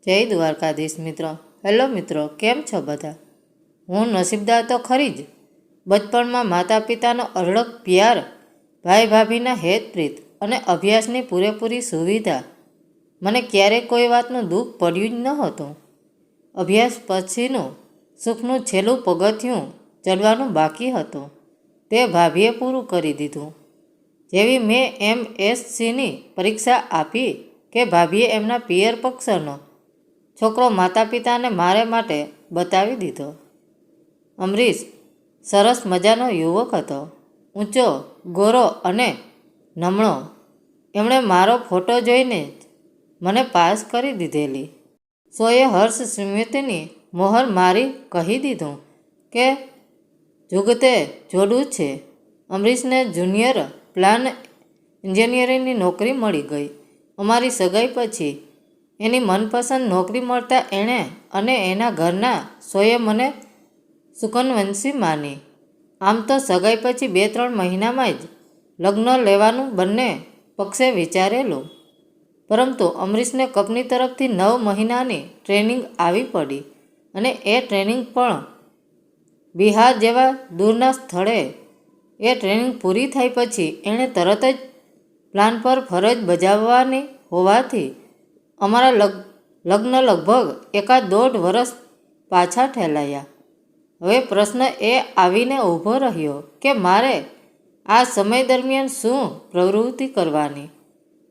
જય દ્વારકાધીશ મિત્રો. હેલો મિત્રો, કેમ છો બધા? હું નસીબદાર તો ખરી જ. બચપણમાં માતા પિતાનો અઢળક પ્યાર, ભાઈ ભાભીના હેતપ્રીત અને અભ્યાસની પૂરેપૂરી સુવિધા. મને ક્યારેય કોઈ વાતનું દુઃખ પડ્યું જ નહોતું. અભ્યાસ પછીનું સુખનું છેલ્લું પગથિયું ચડવાનું બાકી હતું. તે ભાભીએ પૂરું કરી દીધું. જેવી મેં MScની પરીક્ષા આપી કે ભાભીએ એમના પિયર પક્ષનો છોકરો માતા પિતાને મારે માટે બતાવી દીધો. અમરીશ સરસ મજાનો યુવક હતો, ઊંચો, ગોરો અને નમણો. એમણે મારો ફોટો જોઈને જ મને પાસ કરી દીધેલી. સોએ હર્ષ સ્મિતની મોહર મારી કહી દીધું કે જુગતે જોડું છે. અમરીશને જુનિયર પ્લાન એન્જિનિયરિંગની નોકરી મળી ગઈ. અમારી સગાઈ પછી એની મનપસંદ નોકરી મળતા એણે અને એના ઘરના સોએ મને સુકનવંશી માની. આમ તો સગાઈ પછી 2-3 મહિનામાં જ લગ્ન લેવાનું બંને પક્ષે વિચારેલું, પરંતુ અમરીશને કંપની તરફથી 9 મહિનાની ટ્રેનિંગ આવી પડી અને એ ટ્રેનિંગ પણ બિહાર જેવા દૂરના સ્થળે. એ ટ્રેનિંગ પૂરી થઈ પછી એણે તરત જ પ્લાન પર ફરજ બજાવવાની હોવાથી અમારા લગ્ન લગભગ 1.5 વર્ષ પાછા ઠેલાયા. હવે પ્રશ્ન એ આવીને ઊભો રહ્યો કે મારે આ સમય દરમિયાન શું પ્રવૃત્તિ કરવાની?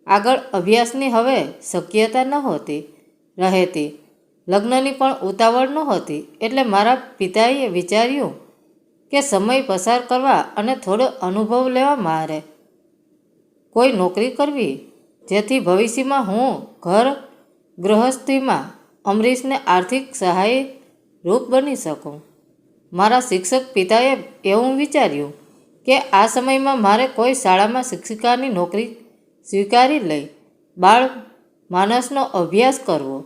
આગળ અભ્યાસની હવે શક્યતા નહોતી રહેતી, લગ્નની પણ ઉતાવળ નહોતી. એટલે મારા પિતાએ વિચાર્યું કે સમય પસાર કરવા અને થોડો અનુભવ લેવા મારે કોઈ નોકરી કરવી, જેથી ભવિષ્યમાં હું ઘર ગૃહસ્થીમાં અમરીશને આર્થિક સહાય રૂપ બની શકું. મારા શિક્ષક પિતાએ એવું વિચાર્યું કે આ સમયમાં મારે કોઈ શાળામાં શિક્ષિકાની નોકરી સ્વીકારી લઈ બાળ માનસનો અભ્યાસ કરવો.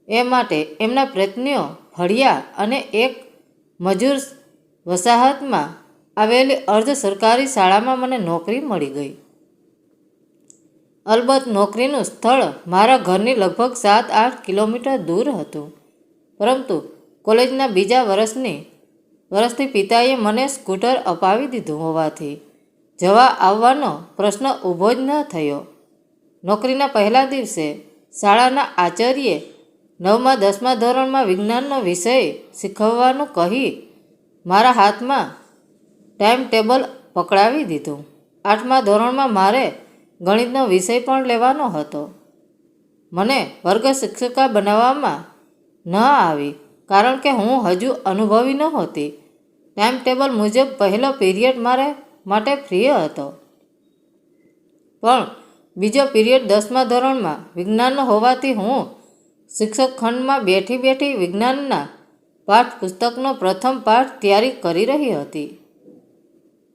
એ માટે એમના પ્રયત્નો ફળ્યા અને એક મજૂર વસાહતમાં આવેલી અર્ધ સરકારી શાળામાં મને નોકરી મળી ગઈ. અલબત્ત નોકરીનું સ્થળ મારા ઘરની લગભગ 7-8 કિલોમીટર દૂર હતું, પરંતુ કોલેજના બીજા વર્ષથી પિતાએ મને સ્કૂટર અપાવી દીધું હોવાથી જવા આવવાનો પ્રશ્ન ઊભો જ ન થયો. નોકરીના પહેલા દિવસે શાળાના આચાર્યે 9મા 10મા ધોરણમાં વિજ્ઞાનનો વિષય શીખવવાનું કહી મારા હાથમાં ટાઈમ ટેબલ પકડાવી દીધું. 8મા ધોરણમાં મારે ગણિતનો વિષય પણ લેવાનો હતો. મને વર્ગ શિક્ષિકા બનાવવામાં ન આવી, કારણ કે હું હજુ અનુભવી નહોતી. ટાઈમ ટેબલ મુજબ પહેલો પીરિયડ મારે માટે ફ્રી હતો, પણ બીજો પીરિયડ 10મા ધોરણમાં વિજ્ઞાનનો હોવાથી હું શિક્ષક ખંડમાં બેઠી બેઠી વિજ્ઞાનના પાઠ્યપુસ્તકનો પ્રથમ પાઠ તૈયારી કરી રહી હતી.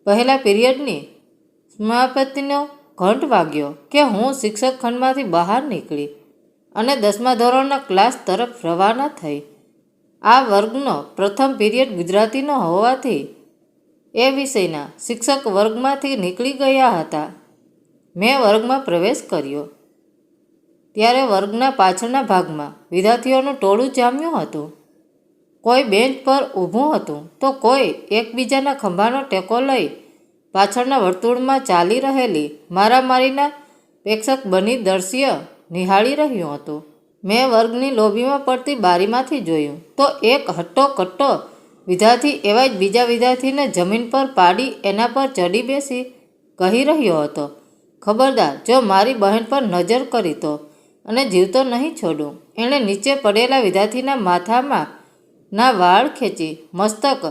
પહેલા પીરિયડની સમાપ્તિનો ઘંટ વાગ્યો કે હું શિક્ષક ખંડમાંથી બહાર નીકળી અને 10મા ધોરણના ક્લાસ તરફ રવાના થઈ. આ વર્ગનો પ્રથમ પીરિયડ ગુજરાતીનો હોવાથી એ વિષયના શિક્ષક વર્ગમાંથી નીકળી ગયા હતા. મેં વર્ગમાં પ્રવેશ કર્યો ત્યારે વર્ગના પાછળના ભાગમાં વિદ્યાર્થીઓનું ટોળું જામ્યું હતું. કોઈ બેન્ચ પર ઊભું હતું તો કોઈ એકબીજાના ખંભાનો ટેકો લઈ પાછળના વર્તુળમાં ચાલી રહેલી મારામારીના પ્રેક્ષક બની દ્રશ્ય નિહાળી રહ્યું હતું. મેં વર્ગની લોબીમાં પડતી બારીમાંથી જોયું તો એક હટ્ટો કટ્ટો વિદ્યાર્થી એવા જ બીજા વિદ્યાર્થીને જમીન પર પાડી એના પર ચડી બેસી કહી રહ્યો હતો, ખબરદાર, જો મારી બહેન પર નજર કરી તો અને જીવતો નહીં છોડું. એણે નીચે પડેલા વિદ્યાર્થીના માથામાં ના વાળ ખેંચી મસ્તક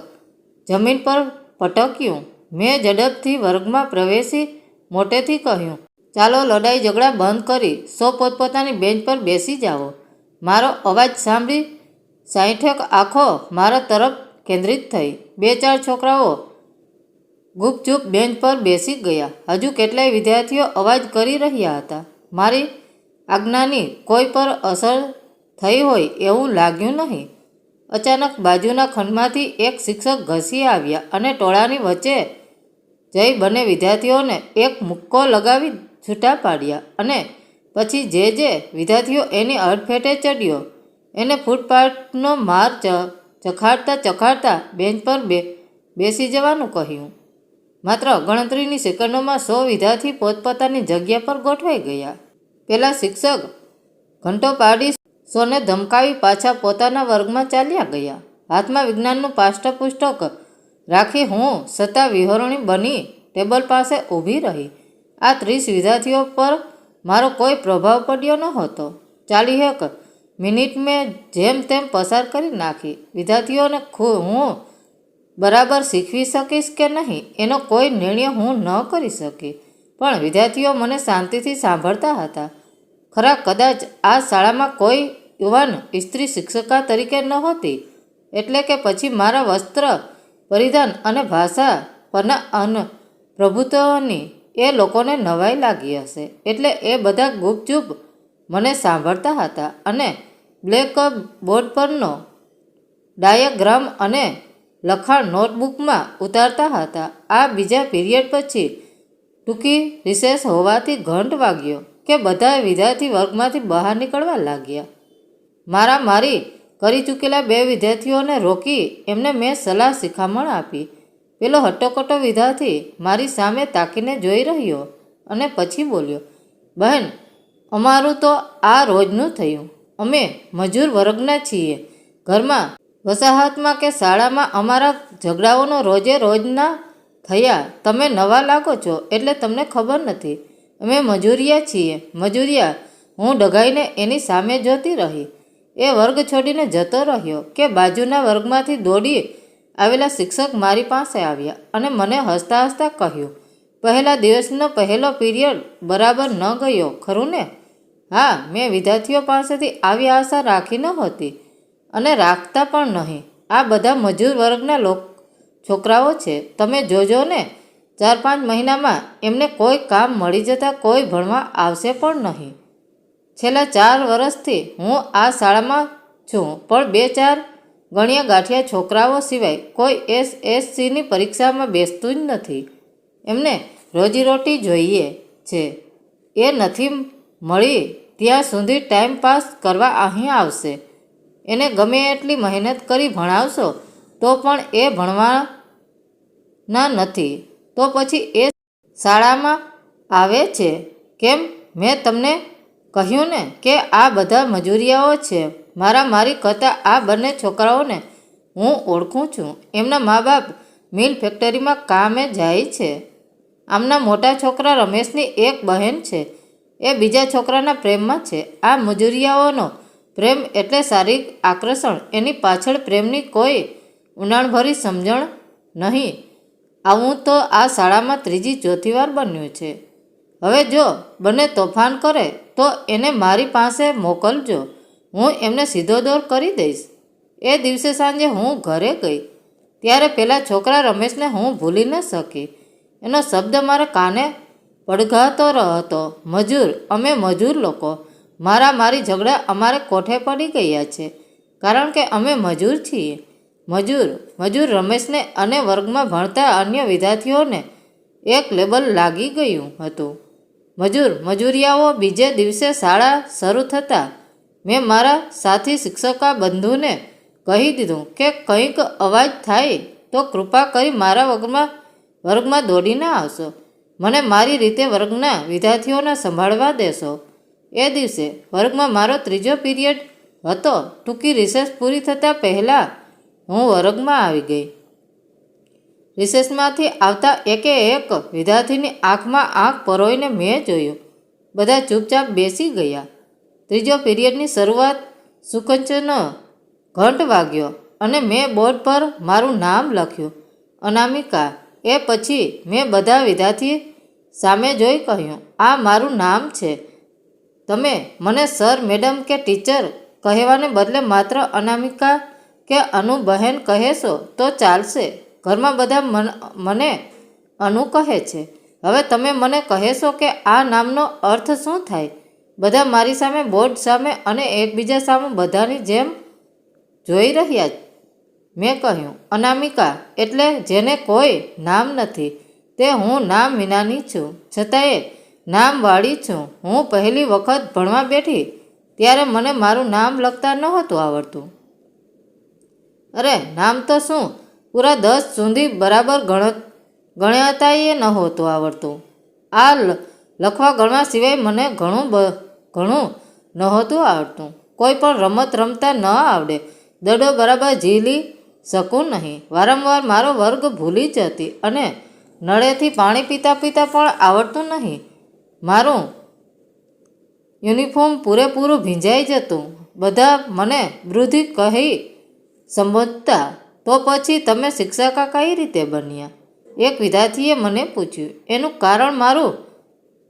જમીન પર પટક્યું. મેં ઝડપથી વર્ગમાં પ્રવેશી મોટેથી કહ્યું, ચાલો લડાઈ ઝઘડા બંધ કરી સૌ પોતપોતાની બેન્ચ પર બેસી જાઓ. મારો અવાજ સાંભળી 60 આંખો મારા તરફ કેન્દ્રિત થઈ. 2-4 છોકરાઓ ગુપચુપ બેન્ચ પર બેસી ગયા. હજુ કેટલાય વિદ્યાર્થીઓ અવાજ કરી રહ્યા હતા. મારી આજ્ઞાની કોઈ પર અસર થઈ હોય એવું લાગ્યું નહીં. અચાનક બાજુના ખંડમાંથી એક શિક્ષક ઘસી આવ્યા અને ટોળાની વચ્ચે જઈ બંને વિદ્યાર્થીઓને એક મુક્કો લગાવી છૂટા પાડ્યા અને પછી જે વિદ્યાર્થીઓ એની અડફેટે ચડ્યો એને ફૂટપાથનો માર ચખાડતા બેન્ચ પર બેસી જવાનું કહ્યું. માત્ર ગણતરીની સેકન્ડોમાં 100 વિદ્યાર્થી પોતપોતાની જગ્યા પર ગોઠવાઈ ગયા. પેલા શિક્ષક ઘંટો પાડી 100ને ધમકાવી પાછા પોતાના વર્ગમાં ચાલ્યા ગયા. હાથમાં વિજ્ઞાનનું પાઠ્યપુસ્તક રાખી હું સત્તા વિહોરણી બની ટેબલ પાસે ઊભી રહી. આ 30 વિદ્યાર્થીઓ પર મારો કોઈ પ્રભાવ પડ્યો નહોતો. 40 મિનિટ મેં જેમ તેમ પસાર કરી નાખી. વિદ્યાર્થીઓને હું બરાબર શીખવી શકીશ કે નહીં એનો કોઈ નિર્ણય હું ન કરી શકી, પણ વિદ્યાર્થીઓ મને શાંતિથી સાંભળતા હતા. ખરા કદાચ આ શાળામાં કોઈ યુવાન સ્ત્રી શિક્ષિકા તરીકે નહોતી, એટલે કે પછી મારા વસ્ત્ર પરિધાન અને ભાષા પરના પ્રભુત્વની એ લોકોને નવાઈ લાગી હશે, એટલે એ બધા ગુપચૂપ મને સાંભળતા હતા અને બ્લેક બોર્ડ પરનો ડાયાગ્રામ અને લખાણ નોટબુકમાં ઉતારતા હતા. આ બીજા પીરિયડ પછી ટૂંકી રિસેસ હોવાથી ઘંટ વાગ્યો કે બધા વિદ્યાર્થી વર્ગમાંથી બહાર નીકળવા લાગ્યા. મારી કરી ચૂકેલા 2 વિદ્યાર્થીઓને રોકી એમને મેં સલાહ શિખામણ આપી. પેલો હટ્ટોકટ્ટો વિદ્યાર્થી મારી સામે તાકીને જોઈ રહ્યો અને પછી બોલ્યો, બહેન, અમારું તો આ રોજનું થયું. અમે મજૂર વર્ગના છીએ. ઘરમાં, વસાહતમાં કે શાળામાં અમારા ઝઘડાઓનો રોજે રોજના થયા. તમે નવા લાગો છો એટલે તમને ખબર નથી. અમે મજૂરિયા છીએ, મજૂરિયા. હું ડઘાઈને એની સામે જોતી રહી. એ વર્ગ છોડીને જતો રહ્યો કે બાજુના વર્ગમાંથી દોડી આવેલા શિક્ષક મારી પાસે આવ્યા અને મને હસતા હસતા કહ્યું, પહેલા દિવસનો પહેલો પીરિયડ બરાબર ન ગયો ખરું ને? હા, મેં વિદ્યાર્થીઓ પાસેથી આવી આશા રાખી નહોતી અને રાખતા પણ નહીં. આ બધા મજૂર વર્ગના છોકરાઓ છે. તમે જોજો ને, 4-5 મહિનામાં એમને કોઈ કામ મળી જતાં કોઈ ભણવા આવશે પણ નહીં. છેલ્લા 4 વર્ષથી હું આ શાળામાં છું, પણ 2-4 ગણ્યા ગાંઠિયા છોકરાઓ સિવાય કોઈ SSCની પરીક્ષામાં બેસતું જ નથી. એમને રોજીરોટી જોઈએ છે. એ નથી મળી ત્યાં સુધી ટાઈમ પાસ કરવા અહીં આવશે. એને ગમે એટલી મહેનત કરી ભણાવશો તો પણ એ ભણવાના નથી, તો પછી એ શાળામાં આવે છે કેમ? મેં તમને કહ્યું ને કે આ બધા મજૂરિયાઓ છે. મારી કરતાં આ બંને છોકરાઓને હું ઓળખું છું. એમના મા બાપ મિલ ફેક્ટરીમાં કામે જાય છે. આમના મોટા છોકરા રમેશની એક બહેન છે, એ બીજા છોકરાના પ્રેમમાં છે. આ મજૂરિયાઓનો પ્રેમ એટલે શારીરિક આકર્ષણ. એની પાછળ પ્રેમની કોઈ ઊંડાણભરી સમજણ નહીં. આવું તો આ શાળામાં 3-4 વાર બન્યું છે. હવે જો બંને તોફાન કરે તો એને મારી પાસે મોકલજો. હું એમને સીધો દોર કરી દઈશ. એ દિવસે સાંજે હું ઘરે ગઈ ત્યારે પેલા છોકરા રમેશને હું ભૂલી ન શકી. એનો શબ્દ મારા કાને પડઘાતો હતો, મજૂર, અમે મજૂર લોકો. મારી ઝઘડા અમારે કોઠે પડી ગયા છે કારણ કે અમે મજૂર છીએ. મજૂર રમેશને અને વર્ગમાં ભણતા અન્ય વિદ્યાર્થીઓને એક લેબલ લાગી ગયું હતું. મજૂરિયાઓ. બીજે દિવસે શાળા શરૂ થતાં મેં મારા સાથી શિક્ષકા બંધુને કહી દીધું કે કંઈક અવાજ થાય તો કૃપા કરી મારા વર્ગમાં દોડીને આવશો. મને મારી રીતે વર્ગના વિદ્યાર્થીઓને સંભાળવા દેશો. એ દિવસે વર્ગમાં મારો 3જો પીરિયડ હતો. ટૂંકી રિસેસ પૂરી થતાં પહેલાં હું વર્ગમાં આવી ગઈ. રિસેસમાંથી આવતા એકે એક વિદ્યાર્થીની આંખમાં આંખ પરોઈને મેં જોયું. બધા ચૂપચાપ બેસી ગયા. 3જો પીરિયડની શરૂઆત સુકંચનો ઘંટ વાગ્યો અને મેં બોર્ડ પર મારું નામ લખ્યું, અનામિકા. એ પછી મેં બધા વિદ્યાર્થી સામે જોઈ કહ્યું, આ મારું નામ છે. તમે મને સર, મેડમ કે ટીચર કહેવાને બદલે માત્ર અનામિકા કે અનુ બહેન કહેશો તો ચાલશે. ઘરમાં બધા મને અનુ કહે છે. હવે તમે મને કહેશો કે આ નામનો અર્થ શું થાય? બધા મારી સામે, બોર્ડ સામે અને એકબીજા સામે બધાની જેમ જોઈ રહ્યા. મેં કહ્યું, અનામિકા એટલે જેને કોઈ નામ નથી. તે હું નામ વિનાની છું, છતાંય નામવાળી છું. હું પહેલી વખત ભણવા બેઠી ત્યારે મને મારું નામ લખતા નહોતું આવડતું. અરે નામ તો શું, પૂરા 10 સુધી બરાબર ગણતાંય નહોતું આવડતું. આ લખવા ગણવા સિવાય મને ઘણું નહોતું આવડતું. કોઈ પણ રમત રમતા ન આવડે, દડો બરાબર ઝીલી શકું નહીં. વારંવાર મારો વર્ગ ભૂલી જતી અને નળેથી પાણી પીતા પણ આવડતું નહીં. મારું યુનિફોર્મ પૂરેપૂરું ભીંજાઈ જતું. બધા મને વૃદ્ધિ કહી સંબોધતા. તો પછી તમે શિક્ષક કઈ રીતે બન્યા? એક વિદ્યાર્થીએ મને પૂછ્યું. એનું કારણ મારું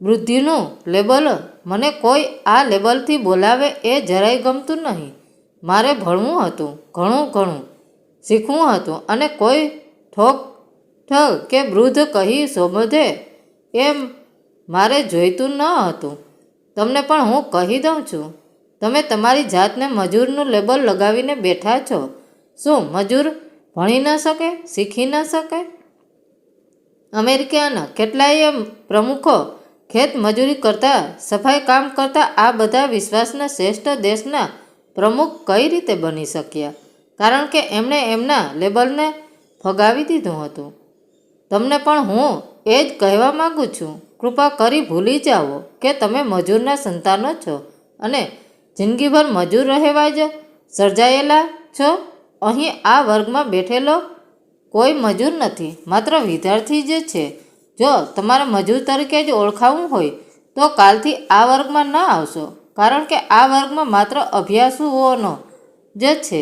વૃદ્ધિનું લેબલ. મને કોઈ આ લેબલથી બોલાવે એ જરાય ગમતું નહીં. મારે ભણવું હતું, ઘણું શીખવું હતું અને કોઈ ઠોક કે વૃદ્ધ કહી સંબોધે એમ મારે જોઈતું ન હતું. તમને પણ હું કહી દઉં છું, તમે તમારી જાતને મજૂરનું લેબલ લગાવીને બેઠા છો. શું મજૂર ભણી ન શકે, શીખી ન શકે? અમેરિકાના કેટલાય પ્રમુખો ખેત મજૂરી કરતા, સફાઈ કામ કરતા આ બધા વિશ્વના શ્રેષ્ઠ દેશના પ્રમુખ કઈ રીતે બની શક્યા? કારણ કે એમણે એમના લેબલને ફગાવી દીધું હતું. તમને પણ હું એ જ કહેવા માગું છું. કૃપા કરી ભૂલી જાઓ કે તમે મજૂરના સંતાનો છો અને જિંદગીભર મજૂર રહેવા જ સર્જાયેલા છો. અહીં આ વર્ગમાં બેઠેલો કોઈ મજૂર નથી, માત્ર વિદ્યાર્થી જ છે. જો તમારે મજૂર તરીકે જ ઓળખાવું હોય તો કાલથી આ વર્ગમાં ન આવશો, કારણ કે આ વર્ગમાં માત્ર અભ્યાસુઓનો જ છે.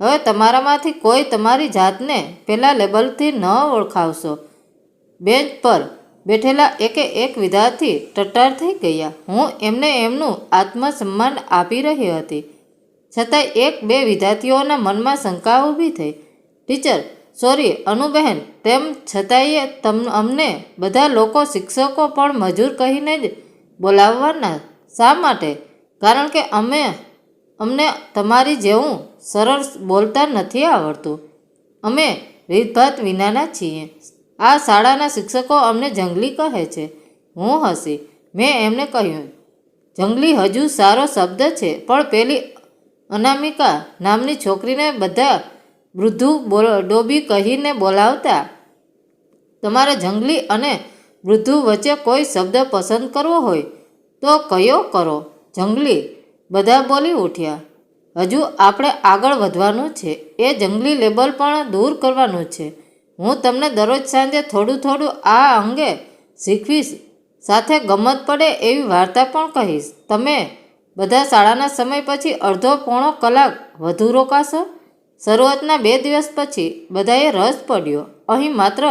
હવે તમારામાંથી કોઈ તમારી જાતને પેલા લેબલથી ન ઓળખાવશો. બેન્ચ પર બેઠેલા એક વિદ્યાર્થી ટટ્ટાર થઈ ગયા. હું એમને એમનું આત્મસન્માન આપી રહી હતી, છતાં 1-2 વિદ્યાર્થીઓના મનમાં શંકા ઊભી થઈ. ટીચર, સોરી અનુબહેન, તેમ છતાંય અમને બધા લોકો શિક્ષકો પણ મજૂર કહીને જ બોલાવવાના. શા માટે? કારણ કે અમને તમારી જેવું સરળ બોલતા નથી આવડતું. અમે રીતભાત વિનાના છીએ. આ શાળાના શિક્ષકો અમને જંગલી કહે છે. હું હસી. મેં એમને કહ્યું, જંગલી હજુ સારો શબ્દ છે, પણ પેલી અનામિકા નામની છોકરીને બધા વૃદ્ધુ ડોબી કહીને બોલાવતા. તમારે જંગલી અને વૃદ્ધુ વચ્ચે કોઈ શબ્દ પસંદ કરવો હોય તો કયો કરો? જંગલી, બધા બોલી ઉઠ્યા. હજુ આપણે આગળ વધવાનું છે. એ જંગલી લેબલ પણ દૂર કરવાનું છે. હું તમને દરરોજ સાંજે થોડું આ અંગે શીખવીશ. સાથે ગમત પડે એવી વાર્તા પણ કહીશ. તમે બધા શાળાના સમય પછી અડધો-પોણો કલાક વધુ રોકાશો. શરૂઆતના 2 દિવસ પછી બધાએ રસ પડ્યો. અહીં માત્ર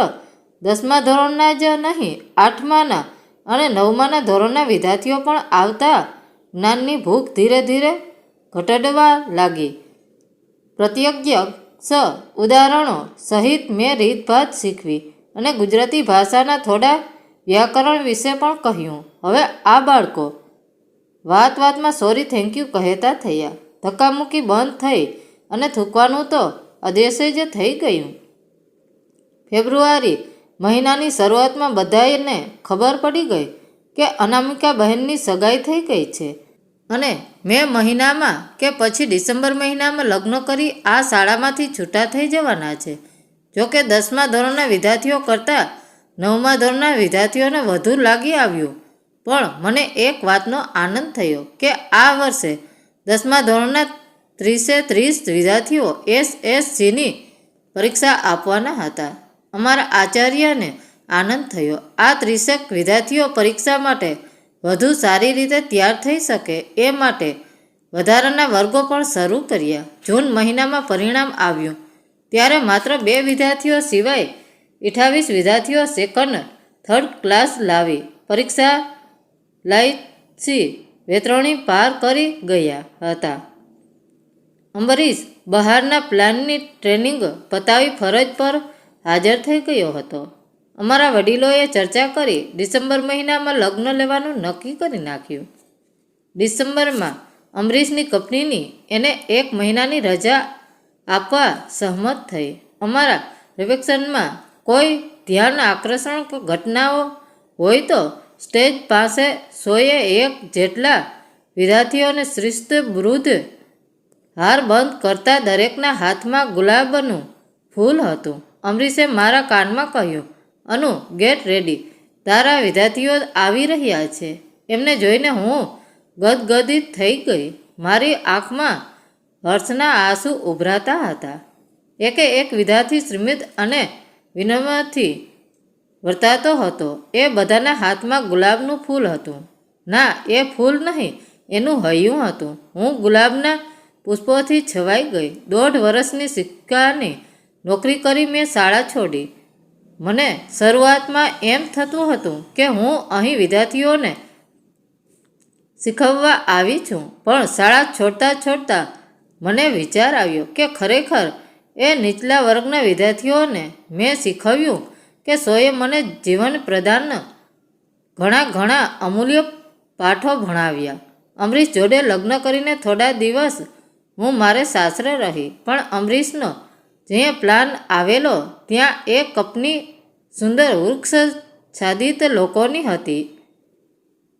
10મા ધોરણના જ નહીં, 8માના અને 9માના ધોરણના વિદ્યાર્થીઓ પણ આવતા. જ્ઞાનની ભૂખ ધીરે ધીરે ઘટડવા લાગી. પ્રત્યક્ષ ઉદાહરણો સહિત મેં રીતભાત શીખવી અને ગુજરાતી ભાષાના થોડા વ્યાકરણ વિશે પણ કહ્યું. હવે આ બાળકો વાતમાં સોરી થેન્ક યુ કહેતા થયા. ધક્કામુક્કી બંધ થઈ અને થૂંકવાનું તો અદેશે જ થઈ ગયું. ફેબ્રુઆરી મહિનાની શરૂઆતમાં બધાને ખબર પડી ગઈ કે અનામિકા બહેનની સગાઈ થઈ ગઈ છે અને મે મહિનામાં કે પછી ડિસેમ્બર મહિનામાં લગ્ન કરી આ શાળામાંથી છૂટા થઈ જવાના છે. જોકે 10મા ધોરણના વિદ્યાર્થીઓ કરતાં 9મા ધોરણના વિદ્યાર્થીઓને વધુ લાગી આવ્યું. પણ મને એક વાતનો આનંદ થયો કે આ વર્ષે 10મા ધોરણના 30 વિદ્યાર્થીઓ SSCની પરીક્ષા આપવાના હતા. અમારા આચાર્યને આનંદ થયો. આ 30 વિદ્યાર્થીઓ પરીક્ષા માટે વધુ સારી રીતે તૈયાર થઈ શકે એ માટે વધારાના વર્ગો પણ શરૂ કર્યા. જૂન મહિનામાં પરિણામ આવ્યું ત્યારે માત્ર 2 વિદ્યાર્થીઓ સિવાય 28 વિદ્યાર્થીઓ સેકન્ડ થર્ડ ક્લાસ લાવી પરીક્ષા લાયસી વેતરણી પાર કરી ગયા હતા. અંબરીશ બહારના પ્લાનની ટ્રેનિંગ પતાવી ફરજ પર હાજર થઈ ગયો હતો. અમારા વડીલોએ ચર્ચા કરી ડિસેમ્બર મહિનામાં લગ્ન લેવાનું નક્કી કરી નાખ્યું. ડિસેમ્બરમાં અમરીશની કંપનીની એને 1 મહિનાની રજા આપવા સહમત થઈ. અમારા રિસેપ્શનમાં કોઈ ધ્યાન આકર્ષક ઘટનાઓ હોય તો સ્ટેજ પાસે 101 જેટલા વિદ્યાર્થીઓને શ્રેષ્ઠ વૃદ્ધ હાર બંધ કરતા દરેકના હાથમાં ગુલાબનું ફૂલ હતું. અમરીશે મારા કાનમાં કહ્યું, અનુ, ગેટ રેડી, તારા વિદ્યાર્થીઓ આવી રહ્યા છે. એમને જોઈને હું ગદગદિત થઈ ગઈ. મારી આંખમાં હર્ષના આંસુ ઉભરાતા હતા. એકે એક વિદ્યાર્થી શ્રીમિત અને વિનમ્રથી વર્તાતો હતો. એ બધાના હાથમાં ગુલાબનું ફૂલ હતું. ના, એ ફૂલ નહીં, એનું હૈયું હતું. હું ગુલાબના પુષ્પોથી છવાઈ ગઈ. 1.5 વર્ષની શિક્ષકની નોકરી કરી મેં શાળા છોડી. મને શરૂઆતમાં એમ થતું હતું કે હું અહીં વિદ્યાર્થીઓને શીખવવા આવી છું, પણ શાળા છોડતા છોડતા મને વિચાર આવ્યો કે ખરેખર એ નીચલા વર્ગના વિદ્યાર્થીઓને મેં શીખવ્યું કે સોએ મને જીવન પ્રદાન ઘણા અમૂલ્ય પાઠો ભણાવ્યા. અમરીશ જોડે લગ્ન કરીને થોડા દિવસ હું મારે સાસરે રહી, પણ અમરીશનો જે પ્લાન આવેલો ત્યાં એક કંપની સુંદર વૃક્ષાચ્છાદિત લોકોની હતી.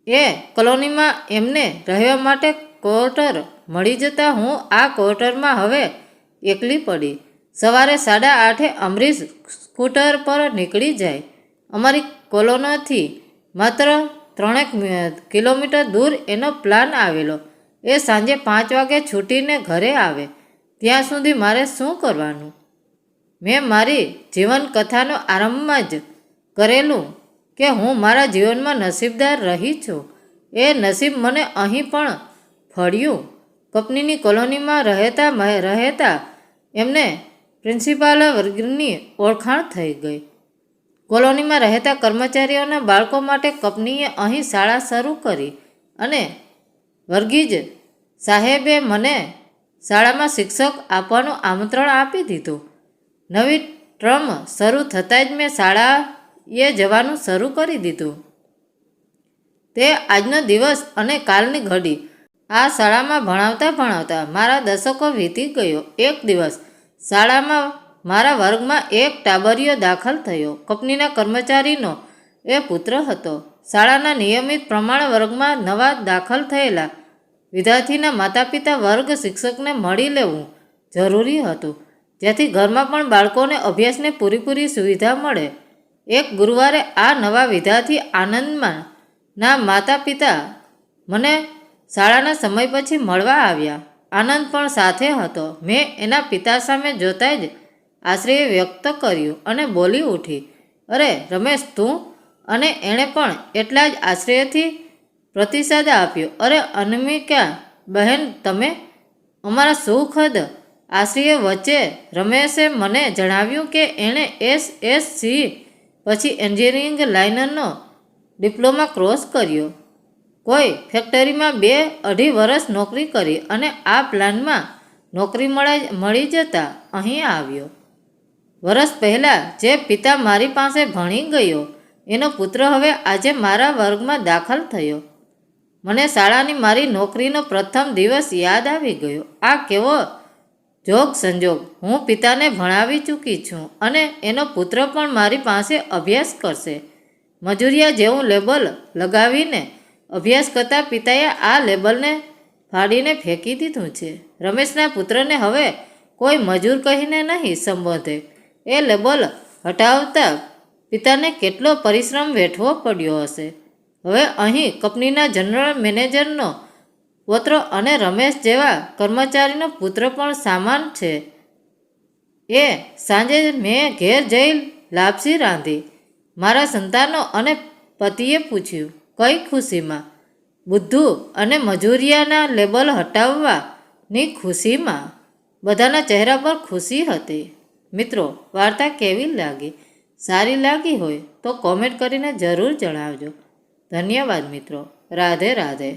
એ કોલોનીમાં એમને રહેવા માટે ક્વાર્ટર મળી જતા હું આ ક્વાર્ટરમાં હવે એકલી પડી. સવારે 8:30 અમરીશ સ્કૂટર પર નીકળી જાય. અમારી કોલોનીથી માત્ર 3 કિલોમીટર દૂર એનો પ્લાન આવેલો. એ સાંજે 5 વાગે છૂટીને ઘરે આવે. ત્યાં સુધી મારે શું કરવાનું? મેં મારી જીવનકથાનો આરંભમાં જ કરેલું કે હું મારા જીવનમાં નસીબદાર રહી છું. એ નસીબ મને અહીં પણ ફળ્યું. કંપનીની કોલોનીમાં રહેતા એમને પ્રિન્સિપાલ વર્ગની ઓળખાણ થઈ ગઈ. કોલોનીમાં રહેતા કર્મચારીઓના બાળકો માટે કંપનીએ અહીં શાળા શરૂ કરી અને વર્ગીજ સાહેબે મને શાળામાં શિક્ષક આપવાનું આમંત્રણ આપી દીધું. નવી ટર્મ શરૂ થતાં જ મેં શાળાએ જવાનું શરૂ કરી દીધું. તે આજનો દિવસ અને કાલની ઘડી. આ શાળામાં ભણાવતા મારા દશકો વીતી ગયો. એક દિવસ શાળામાં મારા વર્ગમાં એક ટાબરિયો દાખલ થયો. કંપનીના કર્મચારીનો એ પુત્ર હતો. શાળાના નિયમિત પ્રમાણે વર્ગમાં નવા દાખલ થયેલા વિદ્યાર્થીના માતા પિતા વર્ગ શિક્ષકને મળી લેવું જરૂરી હતું, જેથી ઘરમાં પણ બાળકોને અભ્યાસની પૂરેપૂરી સુવિધા મળે. એક ગુરુવારે આ નવા વિદ્યાર્થી આનંદમાં ના માતા પિતા મને શાળાના સમય પછી મળવા આવ્યા. આનંદ પણ સાથે હતો. મેં એના પિતા સામે જોતા જ આશ્ચર્ય વ્યક્ત કર્યું અને બોલી ઉઠી, અરે રમેશ, તું? અને એણે પણ એટલા જ આશ્ચર્યથી પ્રતિસાદ આપ્યો, અરે અનામિકા બહેન, તમે? અમારા સુખદ આશ્ચર્ય વચ્ચે રમેશે મને જણાવ્યું કે એણે એસએસસી પછી એન્જિનિયરિંગ લાઇનનો ડિપ્લોમા કોર્સ કર્યો, કોઈ ફેક્ટરીમાં 2-2.5 વર્ષ નોકરી કરી અને આ પ્લાનમાં નોકરી મળી જતાં અહીં આવ્યો. વર્ષ પહેલાં જે પિતા મારી પાસે ભણી ગયો એનો પુત્ર હવે આજે મારા વર્ગમાં દાખલ થયો. મને શાળાની મારી નોકરીનો પ્રથમ દિવસ યાદ આવી ગયો. આ કેવો જોગ સંજોગ! હું પિતાને ભણાવી ચૂકી છું અને એનો પુત્ર પણ મારી પાસે અભ્યાસ કરશે. મજૂરિયા જેવું લેબલ લગાવીને અભ્યાસ કરતા પિતાએ આ લેબલને ફાડીને ફેંકી દીધું છે. રમેશના પુત્રને હવે કોઈ મજૂર કહીને નહીં સંબોધે. એ લેબલ હટાવતા પિતાને કેટલો પરિશ્રમ વેઠવો પડ્યો હશે. હવે અહીં કંપનીના જનરલ મેનેજરનો પુત્ર અને રમેશ જેવા કર્મચારીનો પુત્ર પણ સામાન છે. એ સાંજે મેં ઘેર જઈ લાપસી રાંધી. મારા સંતાનો અને પતિએ પૂછ્યું, કઈ ખુશીમાં? બુદ્ધુ અને મજૂરિયાના લેબલ હટાવવાની ખુશીમાં. બધાના ચહેરા પર ખુશી હતી. મિત્રો, વાર્તા કેવી લાગી? સારી લાગી હોય તો કોમેન્ટ કરીને જરૂર જણાવજો. ધન્યવાદ મિત્રો. રાધે રાધે.